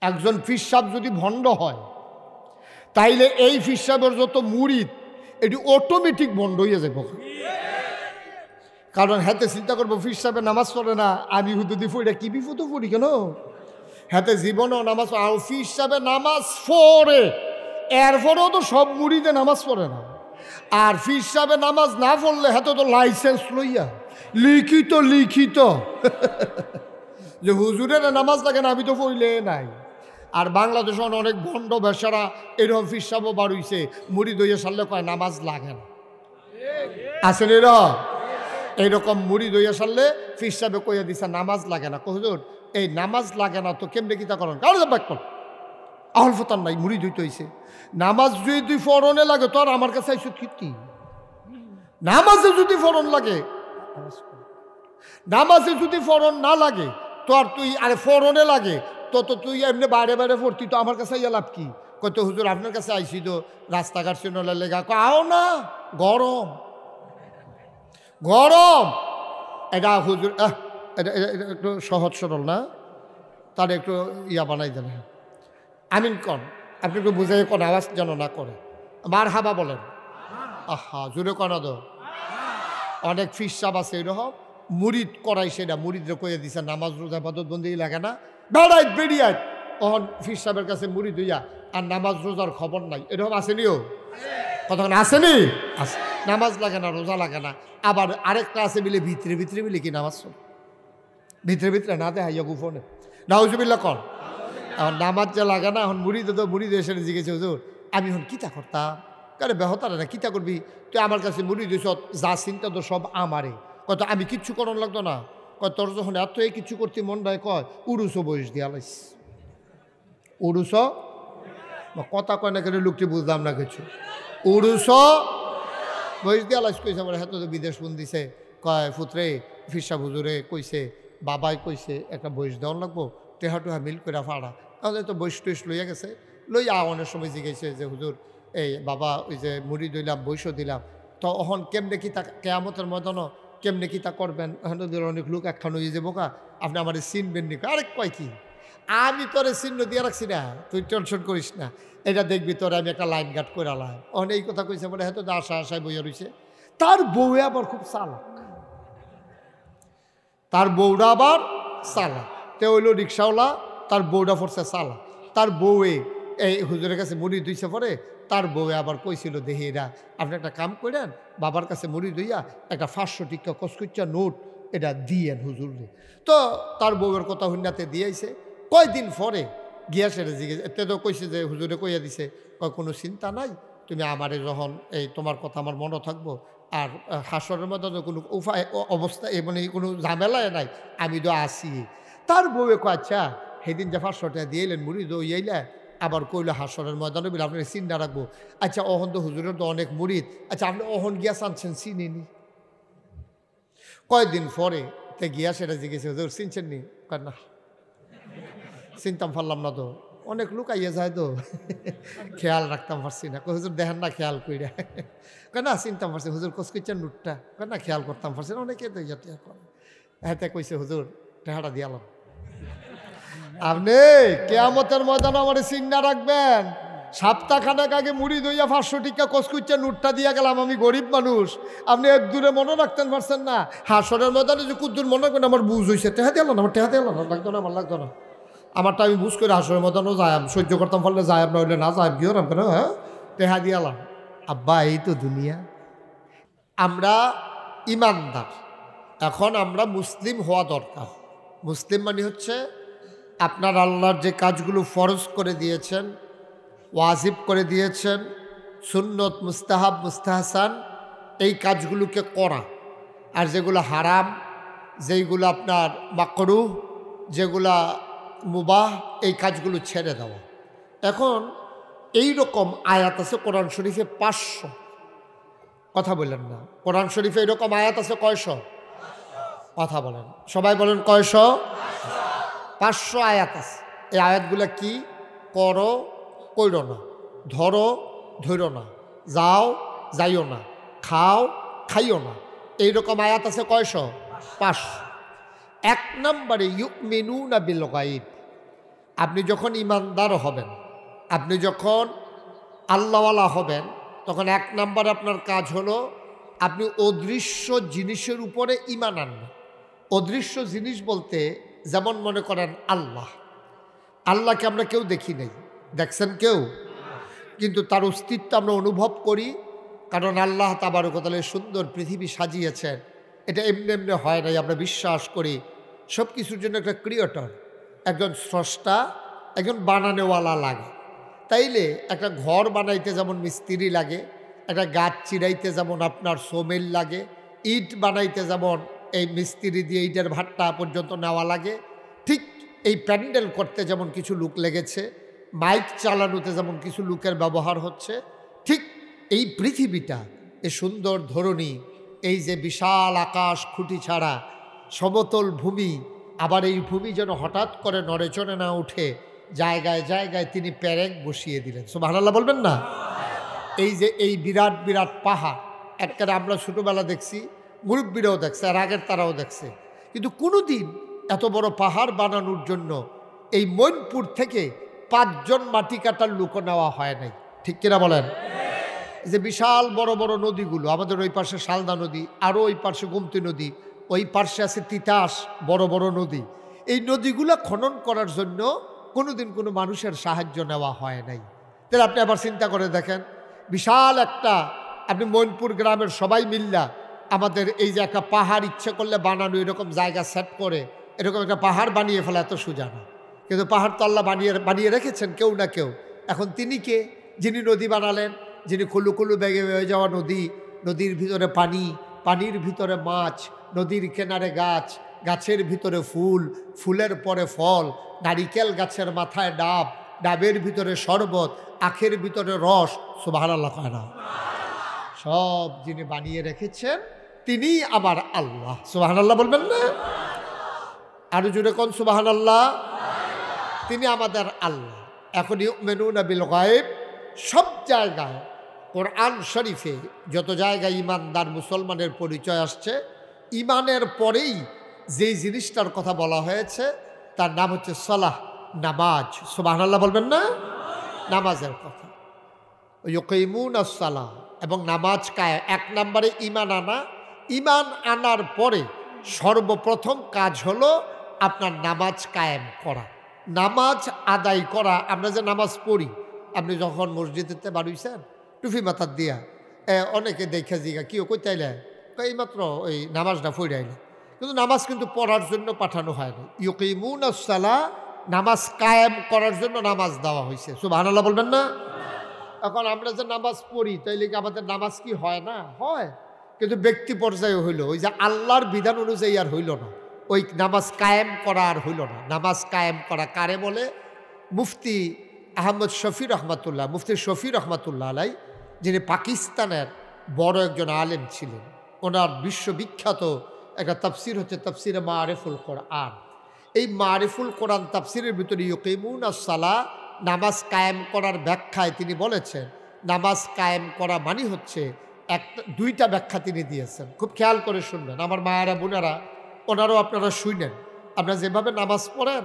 একজন পীর সাহেব যদি ভণ্ড হয় তাইলে এই পীর সাহেবের যত মুরিদ এটি অটোমেটিক বন্ধ হয়ে যাবে। কারণ হাতে চিন্তা করবো পীর সাহেবের নামাজ পড়ে না, আমি হুদুদি পড়ি কি বিপদ পড়ি কেন? হাতে জীবনেও নামাজ আর পীর সাহেবের নামাজ পড়ে, এরপরেও তো সব মুরিদে নামাজ পড়ে না। আর পীর সাহেবের নামাজ না পড়লে হাতে তো লাইসেন্স লইয়া লিখিত যে হুজুরের নামাজ লাগে না, আমি তো পড়লে নাই। আর বাংলাদেশে অনেক ভণ্ড বেশারা এরকম পীর সাহেবও বার হইছে, মুরিদ হইয়া সারলে কয় নামাজ লাগে না। আছেন এইরকম মুরিদ হইয়া সারলে পীর সাহেবে কইয়া দিছে নামাজ লাগে না। হুজুর এই নামাজ লাগে না তো কেমনে কিতা করেন? কারণ ব্যাক কর আহল ফতান নাই, মুরিদ হইতে হইছে। নামাজ যদি তুই ফরনে লাগে তোর আমার কাছে আইসো কীর্তি। নামাজে যদি ফরন লাগে, নামাজে যদি ফরন না লাগে তোর তুই আরে ফরনে লাগে তো তুই এমনি বাইরে বাইরে পড়তি, তো আমার কাছে ইয়া লাভ কি? কত হুজুর আপনার কাছে আইসি তো রাস্তাঘাট চিনলে লেগা আও না, গরম গরম। এটা হুজুর এটা একটু সহজ সরল না, তার একটু ইয়া বানাই দেন। আমিন কন, আপনি একটু বুঝাই কোন আওয়াজ যেন না করে। মার হাবা বলেন। আহা জুড়ে কনা দো। অনেক পীর সাহেব আছে এরকম মুরিদ করাই, সেটা মুরিদরে কইয়া দিছে নামাজ রোজা ইবাদত বন্দি লাগে না, বেড়াই বেরিয়ায় তখন পীর সাহেবের কাছে মুরিদ হইয়া আর নামাজ রোজার খবর নাই। এরকম আসেনিও কতক্ষণ আসেনি? আছে, নামাজ লাগে না, রোজা লাগে না। আবার আরেকটা আছে মিলে ভিতরে ভিতরে মিলে কি নামাজ ভিতরে ভিতরে না দেখাইয়া গুফনে নাউজুবিল্লাহ কর। এখন নামাজ যে লাগে না, এখন মুরিদ তো মুরিদ এসে জিজ্ঞেস হুজুর আমি এখন কিতা করতাম? কারে বেহতারে না, কিতা করবি তুই? আমার কাছে মুরিদ হইছ, যা চিন্তা তো সব আমারে। কত আমি কিচ্ছু করন লাগতো না। কয় তোর যখন এত কিছু করতে মন দেয়, কয় উড়ুসো বয়স দিয়া লাইস। উড়ুস কথা কয় না কেন, লোকটি বুঝলাম না কিছু। উড়ুস বয়স দিয়া লাইস কইছে। আমার হাতে তো বিদেশ ফোন দিছে, কয় ফুতরে ফিরসা হুজুরে কইছে, বাবাই কইছে একটা বয়স দেওয়ার লাগবো, টেহা টুহা মিল করে ফাড়া। তাহলে তো বয়স টইস লইয়া গেছে, লইয়া অনেক সময় জিজ্ঞেসে যে হুজুর এই বাবা ওই যে মুড়ি দইলাম বৈশ দিলাম, তো অহন কেমনে কি তা কেয়ামতের ময়দানও কেমনে কি তা করবেন? এখন অনেক লোক একখান হয়ে যাবো কা, আপনি আমার চিনবেন নি। আরেক কয় কি আমি তোরে চিহ্ন দিয়ে রাখছি না, তুই টেনশন করিস না, এটা দেখবি তোরে আমি একটা লাইন গার্ড করে আলাম। অন এই কথা কইছে বলে হয়তো আশায় বইয়া রয়েছে। তার বউয়ে আবার খুব চালাক, তার বউটা আবার চালাক। তে হইল রিক্সাওয়ালা, তার বউটা পড়ছে চালাক। তার বউয়ে এই হুজুরের কাছে মুড়ি ধুইছে পরে তার বউয়ে আবার কইছিল দেহি এরা আপনি একটা কাম করেন, বাবার কাছে মুড়ি ধুইয়া একটা 500 টিকা কসকুচ্চা নোট এটা দিয়েন হুজুরে। তো তার বউয়ের কথা হুন্নাতে দিয়েছে। কয়দিন পরে গিয়া সেটা জিজ্ঞেস এতে তো কইছে যে হুজুরে কইয়া দিছে, কয় কোনো চিন্তা নাই, তুমি আমারে যখন এই তোমার কথা আমার মনে থাকবো, আর হাসরের মধ্যে কোনো উপায় অবস্থা মানে কোনো ঝামেলায় নাই, আমি তো আসি। তার বউয়ে কয় আচ্ছা সেদিন যে 500 টাকা দিয়ে এলেন মুড়ি দইয়াইলে, আবার কইলো হাসরের ময়দানে বলে আপনার চিন্তা রাখবো। আচ্ছা অহন তো হুজুরের তো অনেক মুরিদ, আচ্ছা আপনি অহন গিয়া চানছেন চিনিনি? কয়দিন পরে তে গিয়া সেটা জিজ্ঞেস হুজুর চিনছেন নি? কয় না চিনতাম পারলাম না তো, অনেক লোক আইয়া যায় তো খেয়াল রাখতাম পারছি না। হুজুর দেখেন না খেয়াল কইরা, কয় না চিনতাম পারছি হুজুর কসকিচ্ছেন নুটটা, কয় না খেয়াল করতাম পারছি না, অনেকে তো ইয়া টিয়া করে। হ্যাঁ কইছে হুজুর টেহাটা দিয়ালাম। আপনি কেয়ামতের ময়দানে আমার চিন্তা রাখবেন, সপ্তাহখানেক আগে মুড়ি দইয়া 500 টিকা কসকুচ্চা নোটটা দিয়া গেলাম, আমি গরিব মানুষ, আপনি এক দূরে মনে রাখতেন পারছেন না। হাসরের ময়দানে যে কুদ্দুর মনে করেন আমার বুঝ হয়েছে, টেহা দিলাম না, আমার টেহা দিলাম না, লাগতো না, আমার লাগতো না, আমারটা আমি বুঝ করে হাসরের ময়দানও যায় সহ্য করতাম, ফলে যায় না হইলে না যায় গিয়ে কেন, হ্যাঁ টেহা দিয়ালাম। আব্বা এই তো দুনিয়া। আমরা ইমানদার, এখন আমরা মুসলিম হওয়া দরকার। মুসলিম মানে হচ্ছে আপনার আল্লাহর যে কাজগুলো ফরজ করে দিয়েছেন, ওয়াজিব করে দিয়েছেন, সুন্নত মুস্তাহাব মুস্তাহসান এই কাজগুলোকে করা, আর যেগুলো হারাম, যেইগুলো আপনার মাকরুহ, যেগুলা মুবাহ এই কাজগুলো ছেড়ে দেওয়া। এখন এই রকম আয়াত আছে কোরআন শরীফে 500। কথা বললেন না, কোরআন শরীফে এরকম আয়াত আছে কয়শো? কথা বলেন, সবাই বলেন কয়শো? 500 আয়াত আছে। এই আয়াতগুলো কি? করো কইরো না, ধরো ধরো না, যাও যাইও না, খাও খাইও না, এইরকম আয়াত আছে কয়শো? 500। 1 নম্বরে ইউমিনুনা বিল গায়ব, আপনি যখন ইমানদার হবেন, আপনি যখন আল্লাহওয়ালা হবেন, তখন এক নাম্বার আপনার কাজ হলো আপনি অদৃশ্য জিনিসের উপরে ঈমান আনবেন। অদৃশ্য জিনিস বলতে যেমন মনে করেন আল্লাহ, আল্লাহকে আমরা কেউ দেখি নাই, দেখছেন কেউ? কিন্তু তার অস্তিত্ব আমরা অনুভব করি, কারণ আল্লাহ তাবারক ওয়া তাআলা সুন্দর পৃথিবী সাজিয়েছেন। এটা এমনি এমনি হয় নাই, আমরা বিশ্বাস করি সব কিছুর জন্য একটা ক্রিয়েটর, একজন স্রষ্টা, একজন বানানেওয়ালা লাগে। তাইলে একটা ঘর বানাইতে যেমন মিস্ত্রি লাগে, একটা গাছ চিরাইতে যেমন আপনার সোমেল লাগে, ইট বানাইতে যেমন এই মিস্ত্রি দিয়ে ইটের ভাট্টা পর্যন্ত নেওয়া লাগে, ঠিক এই প্যান্ডেল করতে যেমন কিছু লোক লেগেছে, মাইক চালানোতে যেমন কিছু লোকের ব্যবহার হচ্ছে, ঠিক এই পৃথিবীটা, এ সুন্দর ধরনী, এই যে বিশাল আকাশ খুঁটি ছাড়া সমতল ভূমি, আবার এই ভূমি যেন হঠাৎ করে নড়েচড়ে না উঠে, জায়গায় জায়গায় তিনি প্যারেক বসিয়ে দিলেন। সুবহানাল্লাহ বলবেন না? এই যে এই বিরাট বিরাট পাহাড়, একটা আমরা ছোটোবেলা দেখছি, মুরব্বীরাও দেখছে, আর আগের তারাও দেখছে, কিন্তু কোনো দিন এত বড় পাহাড় বানানোর জন্য এই মৈনপুর থেকে 5 জন মাটি কাটার লোক নেওয়া হয় নাই, ঠিক কিনা বলেন? যে বিশাল বড় বড় নদীগুলো, আমাদের ওই পাশে শালদা নদী, আরও ওই পাশে গোমতী নদী, ওই পাশে আছে তিতাস, বড় বড় নদী, এই নদীগুলো খনন করার জন্য কোনোদিন কোনো মানুষের সাহায্য নেওয়া হয় নাই। তাহলে আপনি আবার চিন্তা করে দেখেন, বিশাল একটা, আপনি মৈনপুর গ্রামের সবাই মিল্লা আমাদের এই যে একটা পাহাড় ইচ্ছে করলে বানানো, এরকম জায়গা সেট করে এরকম একটা পাহাড় বানিয়ে ফেলা এত সোজা না। কিন্তু পাহাড় তো আল্লাহ বানিয়ে রেখেছেন কেউ না কেউ। এখন তিনি কে? যিনি নদী বানালেন, যিনি কুলু কুলু বেগে বেয়ে যাওয়া নদী, নদীর ভিতরে পানি, পানির ভিতরে মাছ, নদীর কিনারে গাছ, গাছের ভিতরে ফুল, ফুলের পরে ফল, নারিকেল গাছের মাথায় ডাব, ডাবের ভিতরে শরবত, আখের ভিতরে রস। সুবহানাল্লাহ কয় না? সব যিনি বানিয়ে রেখেছেন তিনি আমার আল্লাহ। সুবহানাল্লাহ বলবেন না? আরো জোরে কোন সুবহানাল্লাহ। তিনি আমাদের আল্লাহ। এখন ইউমিনুনা বিল গায়ব, সব জায়গায় কোরআন শরীফে যত জায়গায় ইমানদার মুসলমানের পরিচয় আসছে, ইমানের পরেই যেই জিনিসটার কথা বলা হয়েছে তার নাম হচ্ছে সালাহ, নামাজ। সুবহানাল্লাহ বলবেন না? নামাজের কথা। ইউকিমুনাস সালাহ, এবং নামাজ কায়েম। 1 নম্বরে ইমান আনা। ইমান আনার পরে সর্বপ্রথম কাজ হলো আপনার নামাজ কায়েম করা, নামাজ আদায় করা। আমরা যে নামাজ পড়ি, আপনি যখন মসজিদেতে বাড়িয়েছেন টুফি মাথার দিয়া, অনেকে দেখে জিগা কেউ কইতাইলে এইমাত্র ওই নামাজটা পড়াইলে, কিন্তু নামাজ কিন্তু পড়ার জন্য পাঠানো হয় না। ইউকিমুনাস সালাহ, নামাজ কায়েম করার জন্য নামাজ দেওয়া হয়েছে। সুবহানাল্লাহ বলবেন না? এখন আমরা যে নামাজ পড়ি, তাইলে কি আমাদের নামাজ কি হয় না? হয়, কিন্তু ব্যক্তি পর্যায়ে হইল, ওই যে আল্লাহর বিধান অনুযায়ী আর হইল না, ওই নামাজ কায়েম করা আর হইল না। নামাজ কায়েম করা কারে বলে? মুফতি আহমদ শফি রহমাতুল্লাহ, মুফতি শফি রহমাতুল্লাহ আলাই, যিনি পাকিস্তানের বড় একজন আলেম ছিলেন, ওনার বিশ্ববিখ্যাত একটা তাফসির হচ্ছে তাফসিরে মারিফুল কোরআন। এই মারিফুল কোরআন তাফসিরের ভিতরে ইউকিমুনাস সালাহ, নামাজ কায়েম করার ব্যাখ্যায় তিনি বলেছেন, নামাজ কায়েম করা মানে হচ্ছে দুইটা ব্যাখ্যা তিনি দিয়েছেন। খুব খেয়াল করে শুনবেন আমার মায়েরা বোনেরা, ওনারাও আপনারা শুনেন। আপনারা যেভাবে নামাজ পড়েন,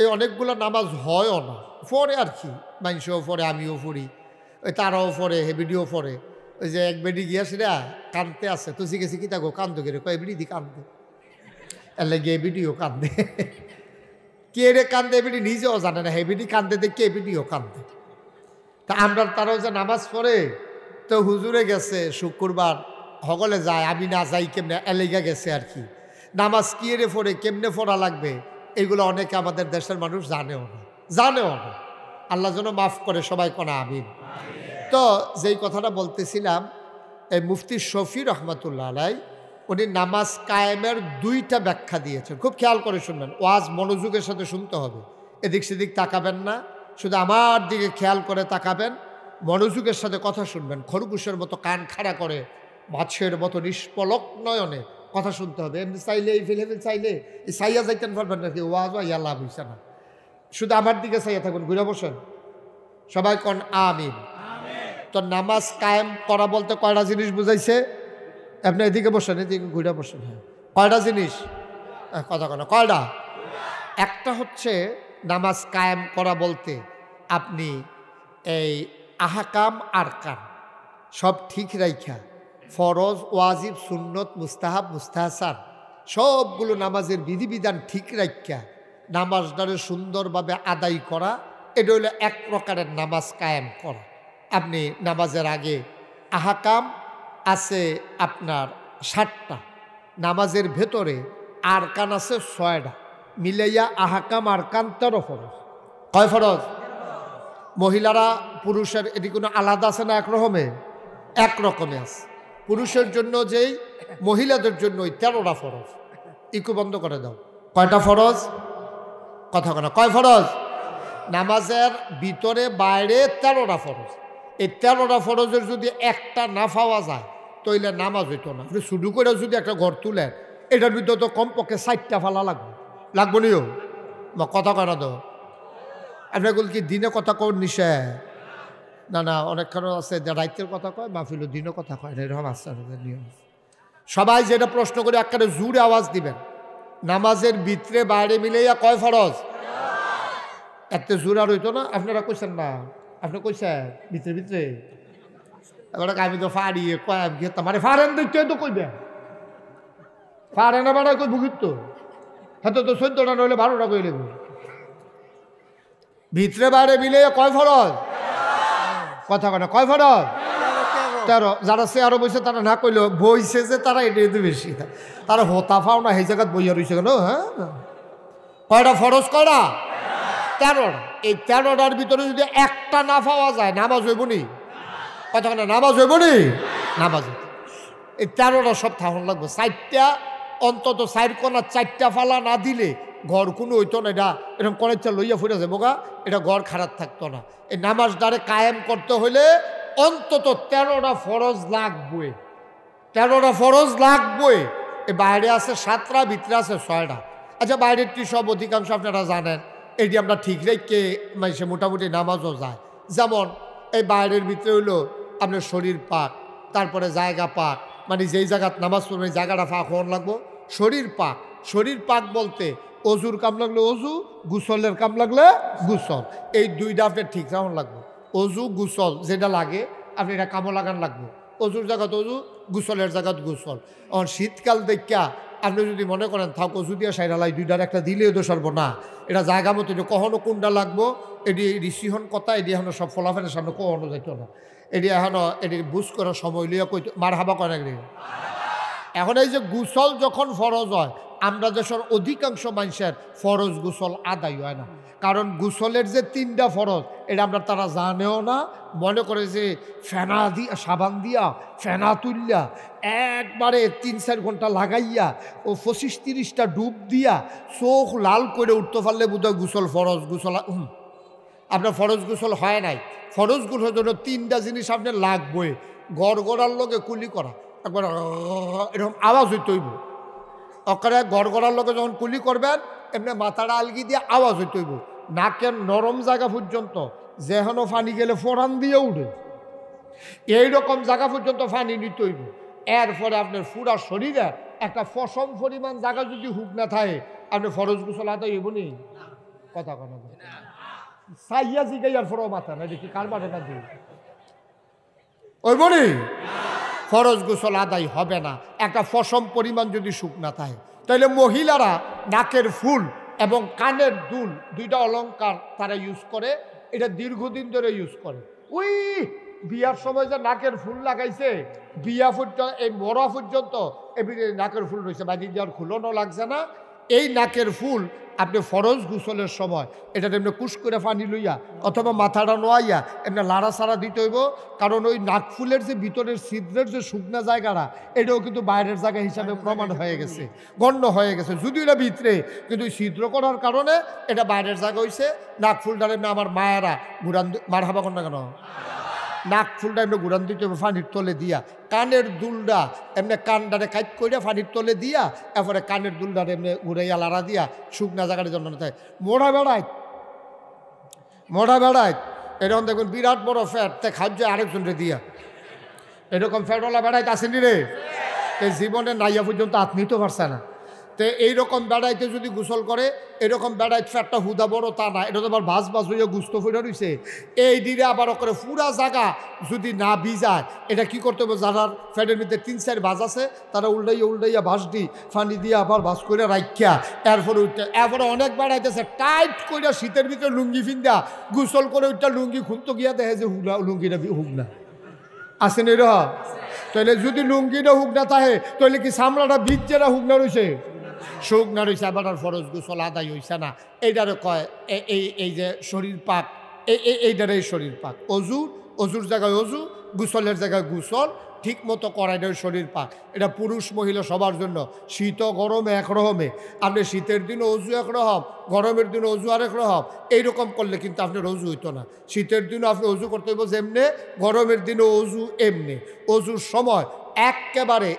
এই অনেকগুলো নামাজ হয়ও না, পড়ে আর কি, মানুষও পড়ে, আমিও পড়ি, ওই তারাও পড়ে, হেবিডিও পড়ে। ওই যে এক বেডি গিয়াছিরা কান্দতে আছে, তো শিখেছি কি তাগো কান্দো কেড়ে, কয় এবিডি দি কান্দে, এলে গিয়ে ভিডিও কান্দে। কে রে কান্দে এবিডি নিজেও জানে না, হেবিডি কান্দে দেখে এবিডিও কান্দে। তা আমরা তারাও যে নামাজ পড়ে, তো হুজুরে গেছে শুক্রবার, হগলে যায়, আমি না যাই কেমনে, এলেগা গেছে আর কি। নামাজ কি রে পড়ে, কেমনে পড়া লাগবে, এগুলো অনেকে আমাদের দেশের মানুষ জানেও না। আল্লাহ যেন মাফ করে, সবাই কোনা আমিন। তো যেই কথাটা বলতেছিলাম, এই মুফতি শফি রহমাতুল্লাহ আলাই, উনি নামাজ কায়েমের দুইটা ব্যাখ্যা দিয়েছেন। খুব খেয়াল করে শুনবেন, ওয়াজ মনোযোগের সাথে শুনতে হবে, এদিক সেদিক তাকাবেন না, শুধু আমার দিকে খেয়াল করে তাকাবেন, মনোযোগের সাথে কথা শুনবেন। খরগোশের মতো কান খাড়া করে, মাছের মতো নিষ্পলক নয়নে কথা শুনতে হবে। এমনি চাইলে এই ফিলেমে চাইলে এই চাইয়া যাইতেন পারবেন নাকি, ওয়াজ ইয়া লাভ হইছে না। শুধু আমার দিকে চাইয়া থাকুন, ঘুরে বসেন, সবাই কন আমিন। তো নামাজ কায়েম করা বলতে কয়টা জিনিস বুঝাইছে? আপনি এদিকে বসেন, এদিকে ঘুরে বসেন। হ্যাঁ, কয়টা জিনিস? কথা কয়টা? একটা হচ্ছে নামাজ কায়েম করা বলতে আপনি এই আহকাম আরকান সব ঠিক রাইখা ফরজ ওয়াজিব সুন্নত মুস্তাহাব মুস্তাহসান সবগুলো নামাজের বিধিবিধান ঠিক রাইখা নামাজটারে সুন্দরভাবে আদায় করা, এটা হলো এক প্রকারের নামাজ কায়েম করা। আপনি নামাজের আগে আহকাম আছে আপনার 60টা, নামাজের ভেতরে আরকান আছে 6টা, মিলাইয়া আহকাম আরকান 13 ফরজ। কয় ফরজ? মহিলারা পুরুষের এটি কোনো আলাদা আছে না? এক রকমে আছে। পুরুষের জন্য যেই, মহিলাদের জন্য ওই 13টা ফরজ। ইকু বন্ধ করে দাও। কয়টা ফরজ? কথা কেনা কয় ফরজ? নামাজের ভিতরে বাইরে 13টা ফরজ। এই 13টা ফরজের যদি একটা না পাওয়া যায় তাইলে নামাজ হইতো না। আপনি শুরু করে যদি একটা ঘর তুলেন, এটার ভিতরে তো কমপক্ষে 4টা ফালা লাগবো নিও। কথা কেনা দাও। আপনার কি দিনে কথা কর নিশে? না অনেকক্ষণ আছে রাইতের কথা কয়, মাহফিল দিনে কথা কয় না, এরকম আছে নিয়ম। সবাই যেটা প্রশ্ন করে একেবারে জোরে আওয়াজ দিবেন, নামাজের ভিতরে বাইরে মিলাইয়া কয় ফরজ? এত জোর আর হইতো না। আপনারা কইছেন না? আপনি কইছেন ভিতরে এবার আমি তো ফাড়ি মানে ফারেন দেখতে তো কইবেন, ফারে না বাড়ায় কই ভুগিত তো হয়তো তো 14টা নইলে 12টা কই লেব। ভিতরে বাইরে মিলে কয় ফরজ? কথা কয় না কয় ফরজ? 13। যারা সে আরো বইছে তারা না কইলেও বইছে যে তারা এটা বেশি, তারা হতা ফাও না সেই জায়গায় বইয়া রয়েছে কেন? হ্যাঁ, কয়টা ফরজ? কয়টা? 13টা। এই 13টার ভিতরে যদি একটা না পাওয়া যায় নামাজ হইব নি? কথা কেন নামাজ হইব নি? নামাজ এই 13টা সব থাকুন লাগবে। 4টা অন্তত 4 কোনা 4টা ফালা না দিলে ঘর কোনো হইতো না। এটা এরকম কলেজটা লইয়া ফুটে যাবো গা, এটা ঘর খারাপ থাকতো না। এই নামাজ দ্বারে কায়েম করতে হইলে অন্তত 13টা ফরজ লাগবে। 13টা ফরজ লাগবে। এই বাইরে আছে 7টা, ভিতরে আছে 6টা। আচ্ছা, বাইরেরটি সব অধিকাংশ আপনারা জানেন, এটি আমরা ঠিক রেখে মানে মোটামুটি নামাজও যায়। যেমন এই বাইরের ভিতরে হইলো আপনার শরীর পাক, তারপরে জায়গা পাক, মানে যেই জায়গাত নামাজ পড়বে জায়গাটা পাক হওয়ার লাগবো। শরীর পাক, শরীর পাক বলতে অজুর কাম লাগলে অজু, গুসলের কাম লাগলে গুসল, এই দুইটা আপনার ঠিক রাখুন লাগবে। অজু গুসল যেটা লাগে আপনি এটা কামও লাগান লাগবে। অজুর জায়গাত অজু, গুসলের জায়গাত গুসল। আর শীতকাল দেখা আপনি যদি মনে করেন থাক অজু দিয়ে সাইরালাই দুইটার একটা দিলেও তো সরব না, এটা জায়গা মতো কখনো কোনটা লাগবো এটি ঋষিহন কথা, এটি এখনো সব ফলাফলের সামনে কখনো যাইত না। এটি এখনো এটি বুঝ করার সময় লিয়া কই মার হাবা করে না। এখন এই যে গুসল যখন ফরজ হয়, আমরা দেশের অধিকাংশ মানুষের ফরজ গুসল আদায় হয় না। কারণ গুসলের যে 3টা ফরজ এটা আমরা তারা জানেও না, মনে করে যে ফেনা দিয়া সাবান দিয়া ফেনা তুললা একবারে 3-4 ঘন্টা লাগাইয়া ও 25-30টা ডুব দিয়া চোখ লাল করে উঠতে পারলে বোধহয় গুসল ফরজ। গুসল আপনার ফরজ গুসল হয় নাই। ফরজ গুসলের জন্য 3টা জিনিস আপনার লাগবে। গড়গড়ার লগে কুলি করা, একবার এরকম আওয়াজ হইতে হইব। অকারে গড়গড়ার লগে যখন কুলি করবেন এমনি মাথাটা আলগি দিয়ে আওয়াজ হইতে হইব। নাকের নরম জায়গা পর্যন্ত যেহেন ফানি গেলে ফোড়ান দিয়ে উঠে, এইরকম জায়গা পর্যন্ত ফানি নিতে হইব। এরপরে আপনার পুরা শরীরে একটা ফসম পরিমাণ জায়গা যদি হুক না থাকে আপনি ফরজ গুসল আদায় হইব নি? কথা কথা সাইয়া জিগাইয়ার ফরও মাথা না দেখি কার মাথা না দিই ওই বলি ফরজ গোসল আদায় হবে না একটা ফসম পরিমাণ যদি শুক না থাকে। তাহলে মহিলারা নাকের ফুল এবং কানের দুল, 2টা অলংকার তারা ইউজ করে, এটা দীর্ঘদিন ধরে ইউজ করে। ওই বিয়ার সময় যে নাকের ফুল লাগাইছে, বিয়া পর্যন্ত এই মরা পর্যন্ত এই নাকের ফুল রয়েছে, বাজি দেওয়ার খুলনও লাগছে না। এই নাকের ফুল আপনি ফরজ গোসলের সময় এটা এমনি কুশ করে পানি লইয়া অথবা মাথাটা নোয়াইয়া এমনি লাড়া সাড়া দিতে হইব। কারণ ওই নাক ফুলের যে ভিতরের ছিদ্রের যে শুকনা জায়গাটা এটাও কিন্তু বাইরের জায়গা হিসাবে প্রমাণ হয়ে গেছে, গণ্য হয়ে গেছে। যদিও এটা ভিতরে, কিন্তু ছিদ্র করার কারণে এটা বাইরের জায়গা হয়েছে। নাক ফুলটা এমনি আমার মায়েরা ঘুরান মার হাবা কর না কেন, নাক ফুলটা এমনি ঘুরান দিতে হবে পানির তলে দিয়া। কানের দুলটা এমনি কানডারে কাইট করে পানির তলে দিয়া, এরপরে কানের দুলটারে এমনি ঘুরাইয়া লাড়া দিয়া শুকনা জায়গার জন্য থাকে। মোড়া বেড়ায় এরকম দেখুন বিরাট বড় ফ্যাট তে খাদ্য আরেকজনকে দিয়া, এরকম ফ্যাটওয়ালা বেড়াইতে আসেনি রে, জীবনে নাইয়া পর্যন্ত হাত নিতে পারছে না। তো এইরকম বেড়াইতে যদি গোসল করে, এরকম বেড়াইতে ফ্যাটটা হুদা বড় তা না, এটা তো আবার ভাজ হইয়া গুস্ত ফুটে রয়েছে, এই দিনে আবার করে পুরা জায়গা যদি না ভিজায়, এটা কি করতে হবে? যারা ফ্যাটের মধ্যে 3-4 ভাজ আছে তারা উল্টাইয়া ভাজ দি ফানি দিয়ে আবার ভাজ করে রাখিয়া এরপরে উঠতে, এরপরে অনেক বেড়াইতেছে টাইট করে শীতের ভিতরে লুঙ্গি ফিন্দা গোসল করে উঠটা লুঙ্গি খুলতে গিয়া দেখে যে লুঙ্গিটা হুক না আসেন এর। তাহলে যদি লুঙ্গিটা হুক না থাকে তাহলে কি চামড়াটা ভিজেরা হুক না রয়েছে? শুক না রয়েছে, আবার ফরজ গোসল আদায় হইছে না। এইটারে কয় এই যে শরীর পাক, এইটারে শরীর পাক। অজুর জায়গায় অজু, গোসলের জায়গায় গোসল ঠিক মতো করা, এটা শরীর পাক। এটা পুরুষ মহিলা সবার জন্য। শীত গরমে একরকমে, আপনি শীতের দিনে অজু একরকম, গরমের দিনে অজু আরেক রকম। এইরকম করলে কিন্তু আপনার অজু হইতো না। শীতের দিনও আপনি অজু করতে হইব যেমনে, গরমের দিনে অজু এমনি। অজুর সময় একেবারে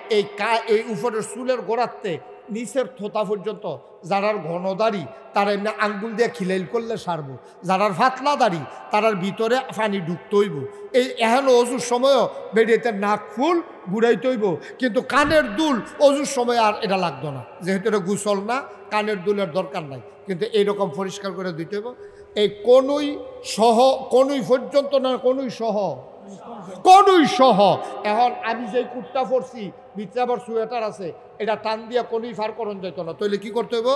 এই উপরের চুলের গোড়াতে নিচের থোতা পর্যন্ত যারার ঘন দাড়ি তারা এমনি আঙ্গুল দিয়ে খিলাইল করলে সারবো, যারার ফাতলা দাড়ি তারার ভিতরে পানি ঢুকতে হইব। এই এহেন অজুর সময়ও বেরিয়েতে নাক ফুল ঘুরাইতে হইব, কিন্তু কানের দুল অজুর সময় আর এটা লাগতো না, যেহেতু এটা গোসল না, কানের দুলের দরকার নাই। কিন্তু এইরকম পরিষ্কার করে দিতে হইব। এই কনুই পর্যন্ত না, কনুই সহ। এখন আমি যে কুর্তা পরছি ভিতরে আবার সোয়েটার আছে, এটা টান দিয়া কনুই ফার করন যেত না। তাহলে কি করতে হইব?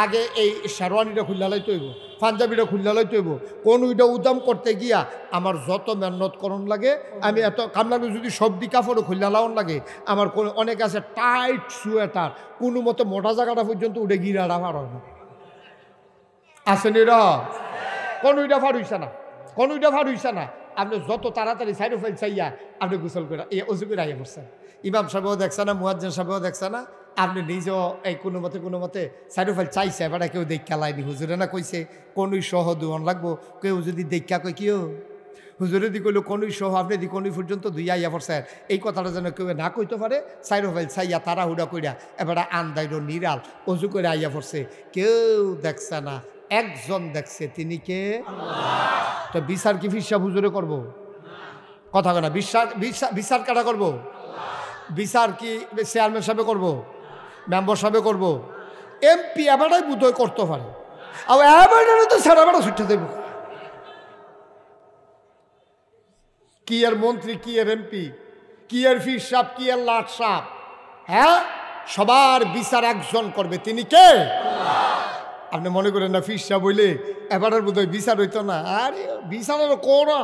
আগে এই শেরওয়ানিটা খুললা লাইতে হইব, পাঞ্জাবিটা খুললা লাইতে হইব। কনুইটা উদাম করতে গিয়া আমার যত মেহনত করণ লাগে, আমি এত কামলাকে যদি সবদি কাপড়ও খুললা লাউন লাগে, আমার অনেক আছে টাইট সোয়েটার, কোনো মতো মোটা জায়গাটা পর্যন্ত উঠে গিরাটা ফার হয় না। আসেনি র কনুইটা ফার হইছে না। আপনি যত তাড়াতাড়ি সাইডে ফেল চাইয়া আপনি গোসল করে অজু করে আইয়া পড়ছেন। ইমাম সাহেবও দেখছে না, মুয়াজ্জিন সাহেবও দেখছে না, আপনি নিজেও এই কোনো মতে সাইডে ফেল চাইছে, এবার কেউ দেখা লাইনি। হুজুরে না কইছে কনুই সহ দুয়ন লাগবো, কেউ যদি দেখা কই কেউ হুজুরে দি কইলো কনুই সহ, আপনি দি কনুই পর্যন্ত দুই আইয়া পড়ছেন, এই কথাটা যেন কেউ না কইতে পারে। সাইডে ফেল চাইয়া তাড়াহুড়া কইরা এবার আন্দাইল নিরাল অজু করে আইয়া পড়ছে, কেউ দেখছে না, একজন দেখছে, তিনি কে? তো বিচার কি ফিরসা হুজুরে করব? কথা কেনা বিচার কাটা করব? বিচার কি চেয়ারম্যান সাহেবে করব, মেম্বার সাহেবে করব, এমপি এবারটাই বুধই করতে পারে। আর এবারে তো সারা বেড়া ছুটে দেব, কি এর মন্ত্রী, কি এর এমপি, কি এর ফির সাহেব, কি এর লাট সাহেব, হ্যাঁ সবার বিচার একজন করবে, তিনি কে? আপনি মনে করেন না ফির সাহেব বইলে এবারের বোধহয় বিচার হইতো না? আরে বিচারের কোরা,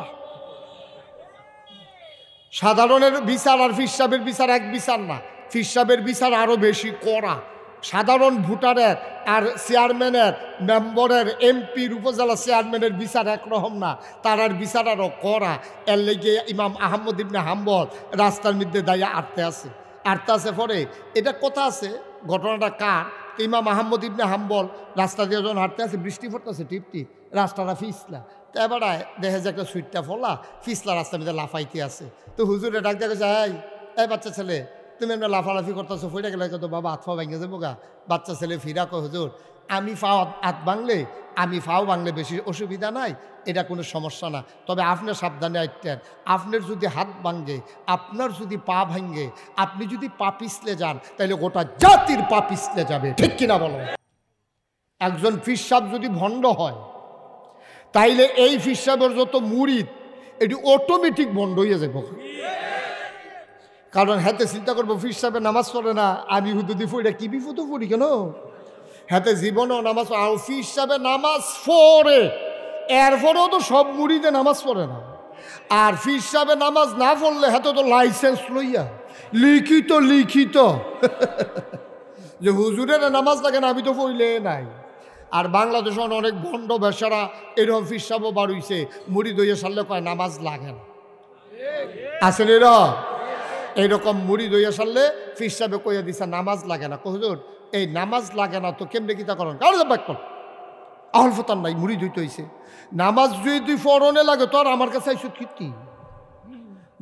সাধারণের বিচার আর ফির সাহেবের বিচার এক বিচার না। ফির সাহেবের বিচার আরো বেশি কড়া। সাধারণ ভোটারের আর চেয়ারম্যানের, মেম্বরের, এমপির, উপজেলা চেয়ারম্যানের বিচার একরকম না, তারার বিচার আরও কড়া। এর লেগে ইমাম আহমদ ইবনে হাম্বল রাস্তার মধ্যে দাঁড়িয়ে আটতে আছে পরে এটা কথা আছে, ঘটনাটা কার? ইমাম আহমদ ইবনে হাম্বল রাস্তা দিয়ে যখন হাঁটতে আছে, বৃষ্টি পড়তেছে টিপটিপ, রাস্তাটা ফিসলা, তো এবারে দেখে যে একটা সুইটটা ফলা ফিসলা রাস্তার মধ্যে লাফাইতে আছে। তো হুজুরে ডাক দেখে যায়, এই বাচ্চা ছেলে তুমি এমনি লাফালাফি করতেছো, ফইটা গেলে তো বাবা হাত ফাও ভাঙে যাবো গা। বাচ্চা ছেলে ফিরা কয়, হুজুর আমি হাত ভাঙলে, আমি ফাও ভাঙলে বেশি অসুবিধা নাই, এটা কোনো সমস্যা না, তবে আপনার সাবধানে আইতেন, আপনার যদি হাত ভাঙে, আপনার যদি পা ভাঙে, আপনি যদি পা পিছলে যান তাহলে গোটা জাতির পা পিছলে যাবে, ঠিক কিনা বলো? একজন ফির সাহেব যদি ভণ্ড হয় তাইলে এই ফির সাহেবের যত মুরিদ এটি অটোমেটিক বন্ধ হয়ে যাবে। কারণ হাতে চিন্তা করবো ফির সাহেবে নামাজ পড়ে না, আমি হুদুদি ফুড়ে কি বিপদ পড়ি কেন? হাতে জীবনেও নামাজ, আর ফির সাহেবে নামাজ পড়ে, এরপরেও তো সব মুরিদে নামাজ পড়ে না। আর ফির সাহেবে নামাজ না পড়লে হাতে তো লাইসেন্স লইয়া লিখিত যে হুজুরের নামাজ লাগে না, আমি তো পড়লে নাই। আর বাংলাদেশে অনেক ভণ্ড বেশারা এরকম ফির সাহেবও বার হইছে, মুরিদ হইয়া সারলে কয় নামাজ লাগে না। আসেন এইরকম মুড়ি দইয়া সারলে ফির সাহেবে কইয়া দিছে নামাজ লাগে না। হুজুর এই নামাজ লাগে না তো কেমনে কিতা করেন? কারণ আহল ফতান নাই, মুড়ি দইতে হইছে। নামাজ যদি তুই ফরনে লাগে তোর আমার কাছে আইসো কি?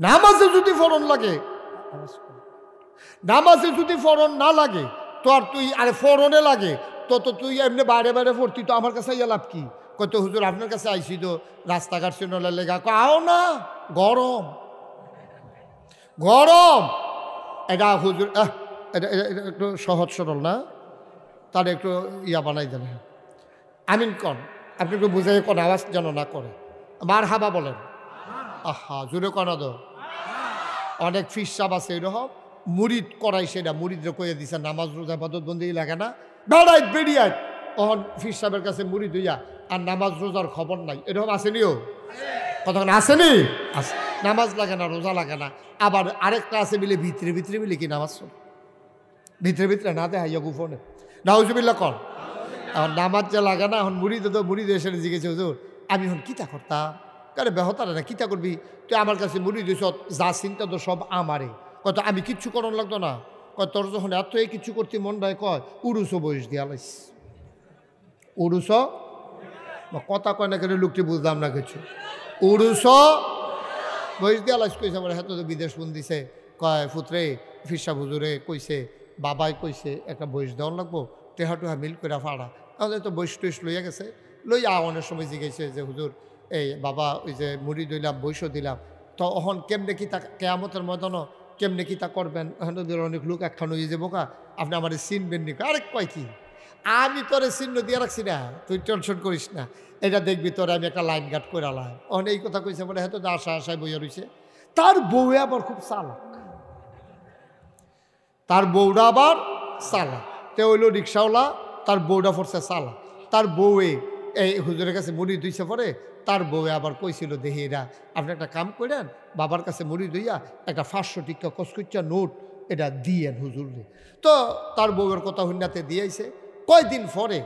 নামাজে যদি ফরন লাগে, নামাজে যদি ফরন না লাগে তো আর তুই আরে ফরনে লাগে তো তুই এমনি বাইরে পড়তি, তো আমার কাছে আইয়া লাভ কি? কত হুজুর আপনার কাছে আইসি তো রাস্তাঘাট চিনলে লেগা, আও না গরম এটা হুজুর এটা একটু সহজ সরল না, তার একটু ইয়া বানাই দেন। আমিন কন, আপনি একটু বুঝাই কোন আওয়াজ যেন না করে। মার হাবা বলেন। আহা জোরে কনা দো। অনেক ফিসাব আছে এরকম মুরিদ করাই, সেটা মুরিদরে কয়ে দিছে নামাজ রোজা ইবাদত বন্দি লাগে না, বেড়াই বেরিয়ায় তখন ফির সাহেবের কাছে মুরিদ হইয়া আর নামাজ রোজার খবর নাই, এরকম আসেনিও কতক্ষণ আসেনি। আছে নামাজ লাগে না, রোজা লাগে না। আবার আরেকটা আছে মিলে ভিতরে ভিতরে মিলে কি নামাজ চল ভিতরে ভিতরে না দেয় গোপনে নাউজুবিল্লাহ কর। এখন নামাজ যা লাগে না, এখন মুরিদ তো মুরিদ এসে জিজ্ঞেস হুজুর আমি এখন কিতা করতাম, কারে বেহতারে না কিতা করবি তুই আমার কাছে মুরিদ হইছ, যা চিন্তা তো সব আমারে কত, আমি কিচ্ছু করার লাগতো না। কয় তোর যখন এত কিছু করতে মন রায়, কয় উড়ুসো বয়স দিয়া লাইস উড়ুস, কথা কয় না কেন লোকটি বুঝলাম না কিছু, উড়ুস বয়স দিয়া লাইস কইছে। আমার হাতে তো বিদেশ ফোন দিছে, কয় ফুতরে ফিরসা হুজুরে কইছে, বাবাই কইছে একটা বয়স দেওয়ার লাগবো, টেহা টুহা মিল করে ফাড়া। তাহলে তো বয়স টইস লইয়া গেছে, লইয়া অনেক সময় জিজ্ঞেসে যে হুজুর এই বাবা ওই যে মুড়ি দিলাম বৈশ দিলাম, তো অহন কেমনে কি তা কেয়ামতের ময়দানও কেমনে কি তা করবেন, এখন অনেক লোক একখান হয়ে যাবো কা, আপনি আমার চিনবেন নি। আরেক কয় কি আমি তোরে চিহ্ন দিয়ে রাখছি না, তুই টেনশন করিস না, এটা দেখবি তোরে আমি একটা লাইন গার্ড করে আলাম। অন এই কথা কইছে বলে হয়তো আশা আশায় বইয়া রয়েছে। তার বউয়ে আবার খুব চালাক, তার বউটা আবার চালাক। তে হইল রিক্সাওয়ালা, তার বউটা পড়ছে চালাক। তার বউয়ে এই হুজুরের কাছে মুড়ি ধুইছে পরে, তার বউয়ে আবার কইছিল দেহিরা আপনি একটা কাম করেন, বাবার কাছে মুড়ি ধুইয়া একটা 500 টিকা কসকুচ্চা নোট এটা দিয়েন হুজুরে। তো তার বউয়ের কথা হুন্নাতে দিয়েছে। কয়দিন পরে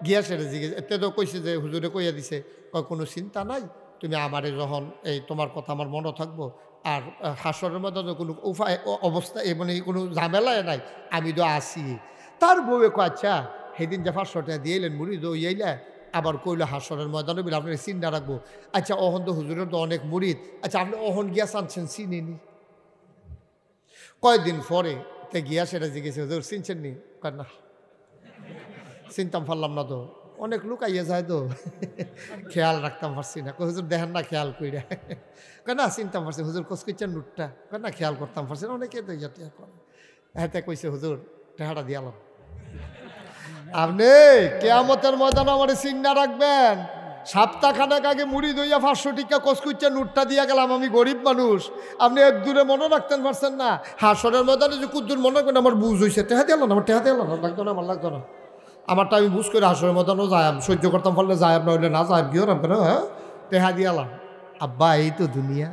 গিয়া সেটা জিজ্ঞেস এতে তো কইছে যে হুজুরে কইয়া দিছে, কয় কোনো চিন্তা নাই, তুমি আমারে যখন এই তোমার কথা আমার মনে থাকবো, আর হাসরের মধ্যে তো কোনো উপায় অবস্থা মানে কোনো ঝামেলায় নাই, আমি তো আসি। তার বউয়ে কয় আচ্ছা সেদিন যে 500 টাকা দিয়ে এলেন মুড়ি তো ইয়েইলা, আবার কইলো হাসরের ময়দানে বলে আপনার চিন্তা রাখবো। আচ্ছা অহন তো হুজুরের তো অনেক মুরিদ, আচ্ছা আপনি অহন গিয়া চানছেন চিনিনি। কয়দিন পরে তে গিয়া সেটা জিজ্ঞেস হুজুর চিনছেন নি, কয় না চিনতাম পারলাম না তো, অনেক লোক আইয়া যায় তো খেয়াল রাখতাম পারছি না। হুজুর দেখেন না খেয়াল কইরা, কয় না চিনতাম পারছি হুজুর কচকুচ্চার নুটটা, কয় না খেয়াল করতাম পারছি না, অনেকে তো ইয়া টিয়া করে। হ্যাঁ কইছে হুজুর টেহাটা দিয়ালাম, আপনি কেয়ামতের ময়দানে আমার চিন্তা রাখবেন। সপ্তাহখানেক আগে মুড়ি দইয়া 500 টিকা কচকুচ্চা নুটটা দিয়া গেলাম, আমি গরিব মানুষ, আপনি এক দূরে মনে রাখতে পারছেন না। হাসরের ময়দানে যে কুদ্দুর মনে করেন আমার বুঝ হয়েছে, টেহা দিলাম আমার টেহা দিলাম লাগতো না, আমার লাগতো না, আমারটা আমি বুঝ করে হাসরের ময়দানও যাই সহ্য করতাম, পারলে যাই নইলে না যাই গিয়ে কেন, হ্যাঁ টেহা দিয়ালাম। আব্বা এই তো দুনিয়া,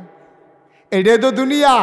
এটাই তো দুনিয়া।